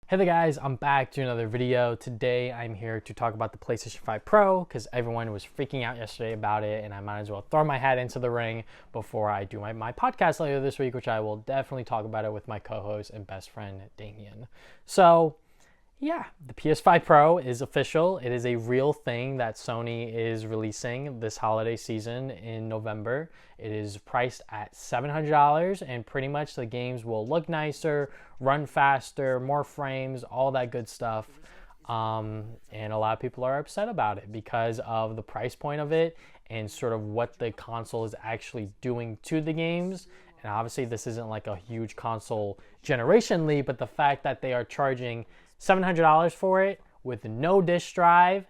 Hey there guys, I'm back to another video. Today I'm here to talk about the PlayStation 5 Pro because everyone was freaking out yesterday about it, and I might as well throw my hat into the ring before I do my podcast later this week, which I will definitely talk about it with my co-host and best friend Damien. So yeah, the PS5 Pro is official. It is a real thing that Sony is releasing this holiday season in November. It is priced at $700, and pretty much the games will look nicer, run faster, more frames, all that good stuff. And a lot of people are upset about it because of the price point of it and sort of what the console is actually doing to the games. And obviously this isn't like a huge console generation leap, but the fact that they are charging $700 for it with no disk drive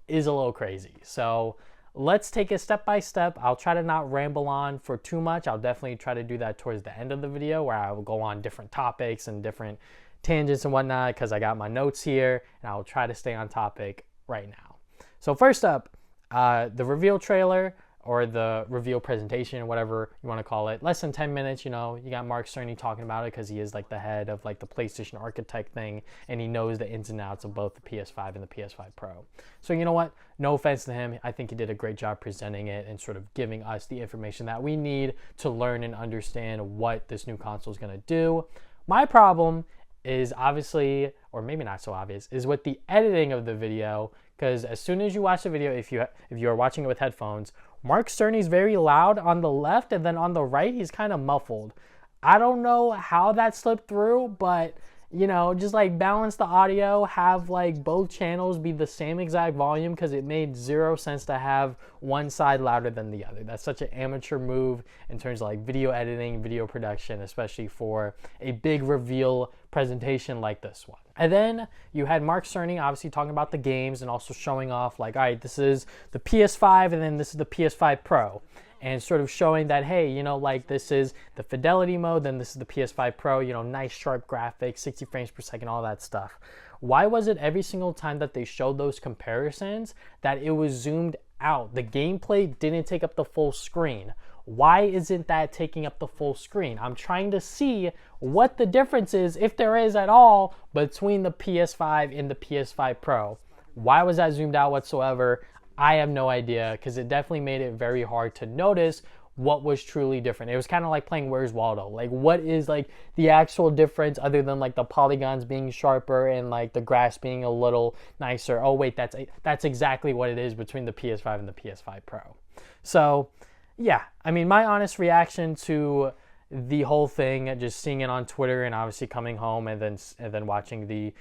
is a little crazy. So let's take it step by step. I'll try to not ramble on for too much. I'll definitely try to do that towards the end of the video where I will go on different topics and different tangents and whatnot because I got my notes here and I'll try to stay on topic right now. So first up, the reveal trailer or the reveal presentation, whatever you want to call it, less than 10 minutes. You know, you got Mark Cerny talking about it because he is like the head of like the PlayStation architect thing, and he knows the ins and outs of both the PS5 and the PS5 Pro. So you know what? No offense to him. I think he did a great job presenting it and sort of giving us the information that we need to learn and understand what this new console is going to do. My problem is obviously, or maybe not so obvious, is with the editing of the video, because as soon as you watch the video, if you are watching it with headphones, Mark Cerny's very loud on the left, and then on the right, he's kind of muffled. I don't know how that slipped through, but you know, just like balance the audio, have like both channels be the same exact volume, because it made zero sense to have one side louder than the other. That's such an amateur move in terms of like video editing, video production, especially for a big reveal presentation like this one. And then you had Mark Cerny obviously talking about the games and also showing off like, all right, this is the PS5 and then this is the PS5 Pro. And sort of showing that, hey, you know, like this is the fidelity mode, then this is the PS5 Pro, you know, nice sharp graphics, 60 frames per second, all that stuff. Why was it every single time that they showed those comparisons that it was zoomed out? The gameplay didn't take up the full screen. Why isn't that taking up the full screen? I'm trying to see what the difference is, if there is at all, between the PS5 and the PS5 Pro. Why was that zoomed out whatsoever? I have no idea, because it definitely made it very hard to notice what was truly different. It was kind of like playing Where's Waldo. Like, what is like the actual difference other than like the polygons being sharper and like the grass being a little nicer? Oh wait, that's exactly what it is between the PS5 and the PS5 Pro. So yeah, I mean, my honest reaction to the whole thing, just seeing it on Twitter and obviously coming home and then watching the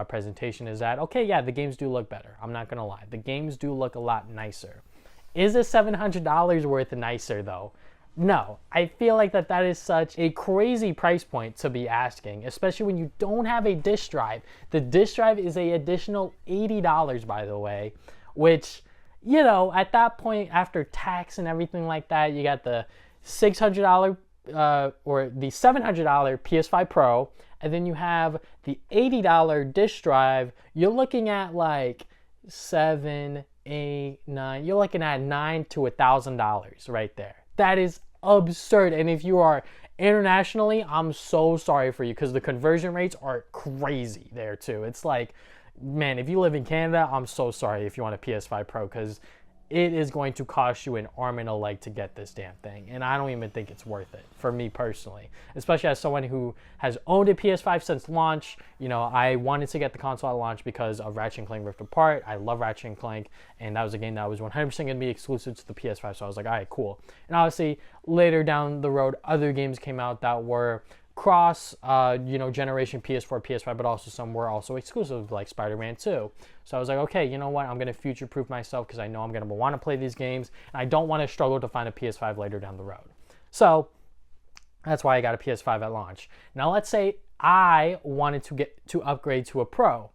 presentation, is that okay? Yeah, the games do look better. I'm not gonna lie, the games do look a lot nicer. Is it $700 worth nicer though? No, I feel like that is such a crazy price point to be asking, especially when you don't have a disk drive. The disk drive is an additional $80, by the way, which, you know, at that point, after tax and everything like that, you got the $600 or the $700 PS5 Pro, and then you have the $80 disk drive. You're looking at like $7, $8, $9. You're looking at $900 to $1,000 right there. That is absurd. And if you are internationally, I'm so sorry for you, because the conversion rates are crazy there too. It's like, man, if you live in Canada, I'm so sorry if you want a PS5 Pro, because it is going to cost you an arm and a leg to get this damn thing. And I don't even think it's worth it for me personally, especially as someone who has owned a PS5 since launch. You know, I wanted to get the console at launch because of Ratchet & Clank Rift Apart. I love Ratchet & Clank, and that was a game that was 100% going to be exclusive to the PS5. So I was like, all right, cool. And obviously later down the road, other games came out that were cross generation, PS4, PS5, but also some were also exclusive, like Spider-Man 2. So I was like, okay, you know what, I'm going to future-proof myself, because I know I'm going to want to play these games, and I don't want to struggle to find a PS5 later down the road. So that's why I got a PS5 at launch. Now let's say I wanted to upgrade to a Pro.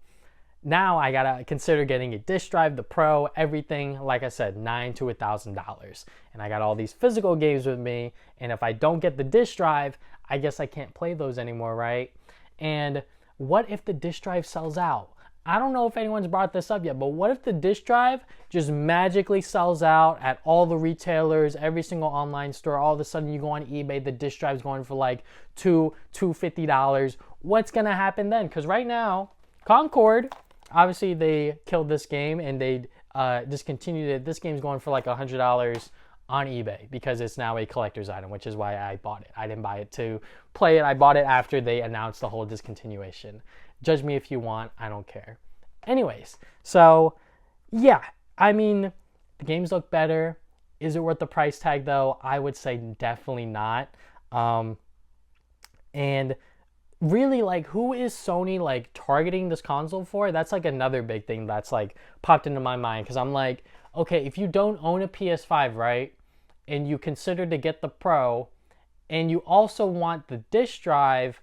Now I gotta consider getting a disk drive, the Pro, everything, like I said, $900 to $1,000. And I got all these physical games with me, and if I don't get the disk drive, I guess I can't play those anymore, right? And what if the disk drive sells out? I don't know if anyone's brought this up yet, but what if the disk drive just magically sells out at all the retailers, every single online store? All of a sudden you go on eBay, the disk drive's going for like $250. What's gonna happen then? Because right now, Concord, obviously they killed this game and they discontinued it. This game's going for like $100 on eBay because it's now a collector's item, which is why I bought it. I didn't buy it to play it. I bought it after they announced the whole discontinuation. Judge me if you want. I don't care. Anyways, so yeah, I mean, the games look better. Is it worth the price tag though? I would say definitely not. And really, like, who is Sony like targeting this console for? That's like another big thing that's like popped into my mind, because I'm like, okay, if you don't own a PS5, right, and you consider to get the Pro, and you also want the disc drive,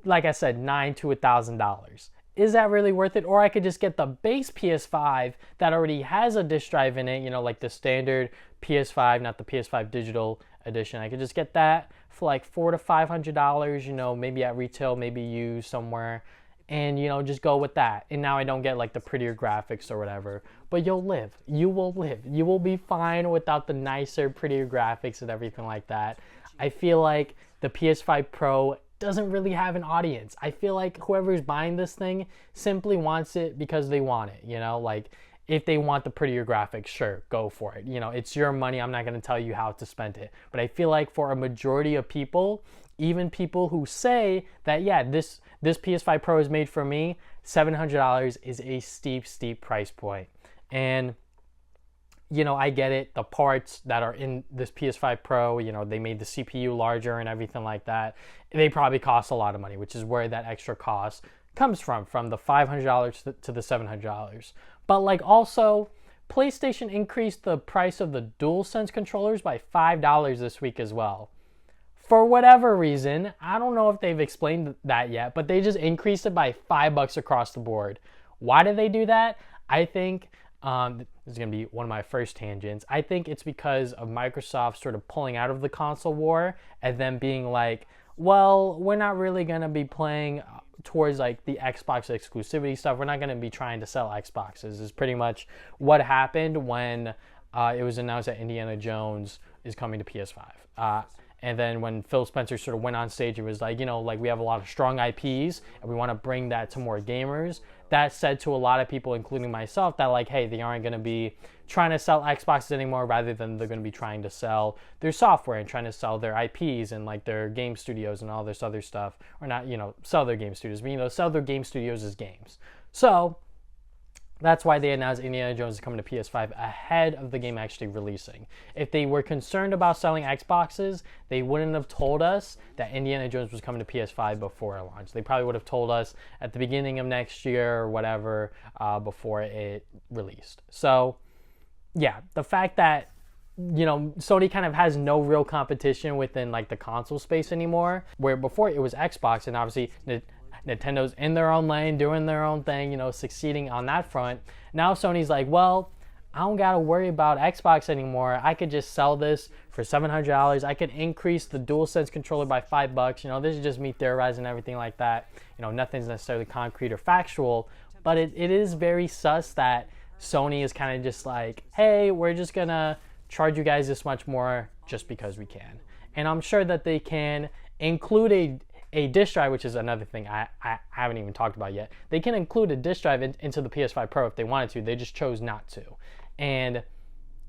like I said, $900 to $1,000. Is that really worth it? Or I could just get the base PS5 that already has a disc drive in it, you know, like the standard PS5, not the PS5 digital edition. I could just get that for like $400 to $500, you know, maybe at retail, maybe used somewhere, and, you know, just go with that. And now I don't get like the prettier graphics or whatever, but you'll live. You will live. You will be fine without the nicer, prettier graphics and everything like that. I feel like the PS5 Pro doesn't really have an audience. I feel like whoever's buying this thing simply wants it because they want it, you know, like if they want the prettier graphics, sure, go for it. You know, it's your money. I'm not going to tell you how to spend it. But I feel like for a majority of people, even people who say that, yeah, this PS5 Pro is made for me, $700 is a steep price point. And you know, I get it. The parts that are in this PS5 Pro, you know, they made the CPU larger and everything like that. They probably cost a lot of money, which is where that extra cost comes from the $500 to the $700. But like also, PlayStation increased the price of the DualSense controllers by $5 this week as well. For whatever reason, I don't know if they've explained that yet, but they just increased it by $5 across the board. Why did they do that? I think this is going to be one of my first tangents. I think it's because of Microsoft sort of pulling out of the console war and then being like, well, we're not really going to be playing towards like the Xbox exclusivity stuff. We're not going to be trying to sell Xboxes is pretty much what happened when it was announced that Indiana Jones is coming to PS5. And then when Phil Spencer sort of went on stage, it was like, you know, like we have a lot of strong IPs and we want to bring that to more gamers. That said to a lot of people, including myself, that like, hey, they aren't going to be trying to sell Xboxes anymore, rather than they're going to be trying to sell their software and trying to sell their IPs and like their game studios and all this other stuff. Or not, you know, sell their game studios, but, you know, sell their game studios as games. So that's why they announced Indiana Jones is coming to PS5 ahead of the game actually releasing. If they were concerned about selling Xboxes, they wouldn't have told us that Indiana Jones was coming to PS5 before it launched. They probably would have told us at the beginning of next year or whatever before it released. So, yeah, the fact that, you know, Sony kind of has no real competition within like the console space anymore, where before it was Xbox, and obviously Nintendo's in their own lane, doing their own thing, you know, succeeding on that front. Now Sony's like, well, I don't got to worry about Xbox anymore. I could just sell this for $700. I could increase the DualSense controller by $5. You know, this is just me theorizing everything like that. You know, nothing's necessarily concrete or factual, but it is very sus that Sony is kind of just like, hey, we're just going to charge you guys this much more just because we can. And I'm sure that they can include a disk drive, which is another thing I haven't even talked about yet. They can include a disk drive into the PS5 Pro if they wanted to. They just chose not to. And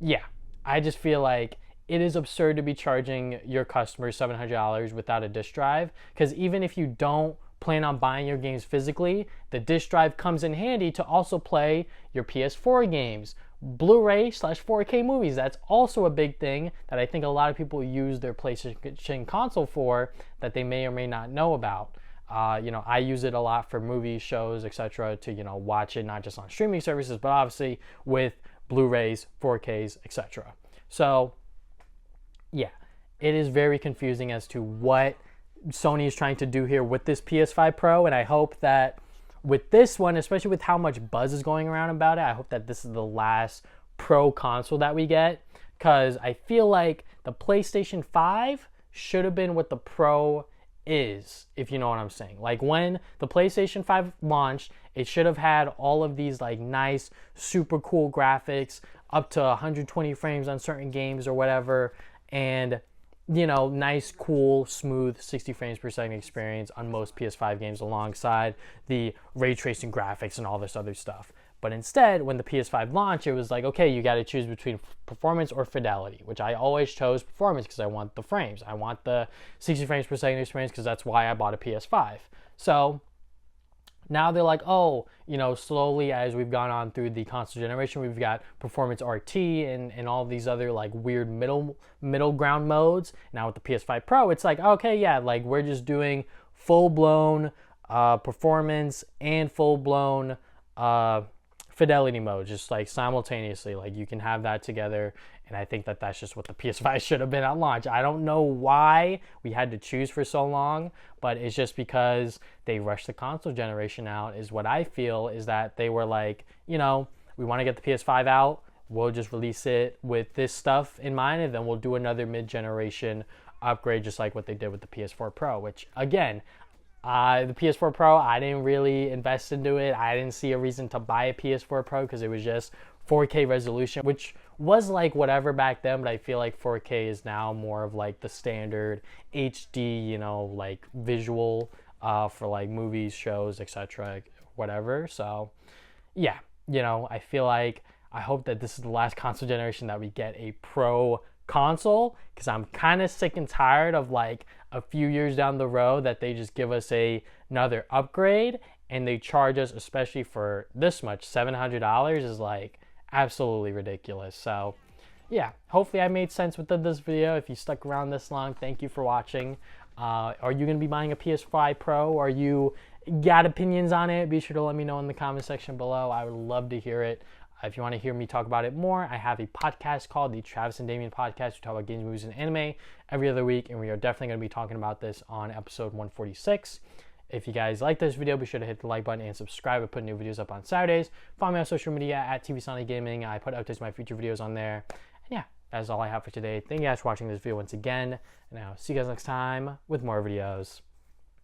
yeah, I just feel like it is absurd to be charging your customers $700 without a disk drive, because even if you don't plan on buying your games physically, the disk drive comes in handy to also play your PS4 games, Blu-ray/4K movies. That's also a big thing that I think a lot of people use their PlayStation console for that they may or may not know about. You know, I use it a lot for movies, shows, etc. to, you know, watch it not just on streaming services, but obviously with Blu-rays, 4Ks, etc. So, yeah, it is very confusing as to what Sony is trying to do here with this PS5 Pro, and I hope that with this one, especially with how much buzz is going around about it, I hope that this is the last Pro console that we get, because I feel like the PlayStation 5 should have been what the Pro is, if you know what I'm saying. Like when the PlayStation 5 launched, it should have had all of these like nice, super cool graphics, up to 120 frames on certain games or whatever, and nice, cool, smooth 60 frames per second experience on most PS5 games alongside the ray tracing graphics and all this other stuff. But instead, when the PS5 launched, it was like, okay, you got to choose between performance or fidelity, which I always chose performance because I want the frames. I want the 60 frames per second experience because that's why I bought a PS5. So now they're like, oh, slowly as we've gone on through the console generation, we've got performance RT and all these other like weird middle ground modes. Now with the PS5 Pro, it's like, okay, yeah, like we're just doing full-blown performance and full-blown fidelity mode, just like simultaneously. Like you can have that together, and I think that that's just what the PS5 should have been at launch. I don't know why we had to choose for so long, but it's just because they rushed the console generation out is what I feel, is that they were like, we want to get the PS5 out, we'll just release it with this stuff in mind, and then we'll do another mid-generation upgrade just like what they did with the PS4 Pro, which again, the PS4 Pro, I didn't really invest into it. I didn't see a reason to buy a PS4 Pro because it was just 4K resolution, which was like whatever back then, but I feel like 4K is now more of like the standard HD, like visual for like movies, shows, etc., whatever. So yeah, I feel like I hope that this is the last console generation that we get a Pro console, because I'm kind of sick and tired of like a few years down the road that they just give us another upgrade and they charge us, especially for this much, $700 is like absolutely ridiculous. So yeah, hopefully I made sense with this video. If you stuck around this long, thank you for watching. Are you going to be buying a PS5 Pro? Are you got opinions on it? Be sure to let me know in the comment section below. I would love to hear it. If you want to hear me talk about it more, I have a podcast called the Travis and Damien Podcast. We talk about games, movies, and anime every other week, and we are definitely going to be talking about this on episode 146. If you guys like this video, be sure to hit the like button and subscribe. I put new videos up on Saturdays. Follow me on social media at TV Sonic Gaming. I put updates to my future videos on there. And yeah, that's all I have for today. Thank you guys for watching this video once again, and I'll see you guys next time with more videos.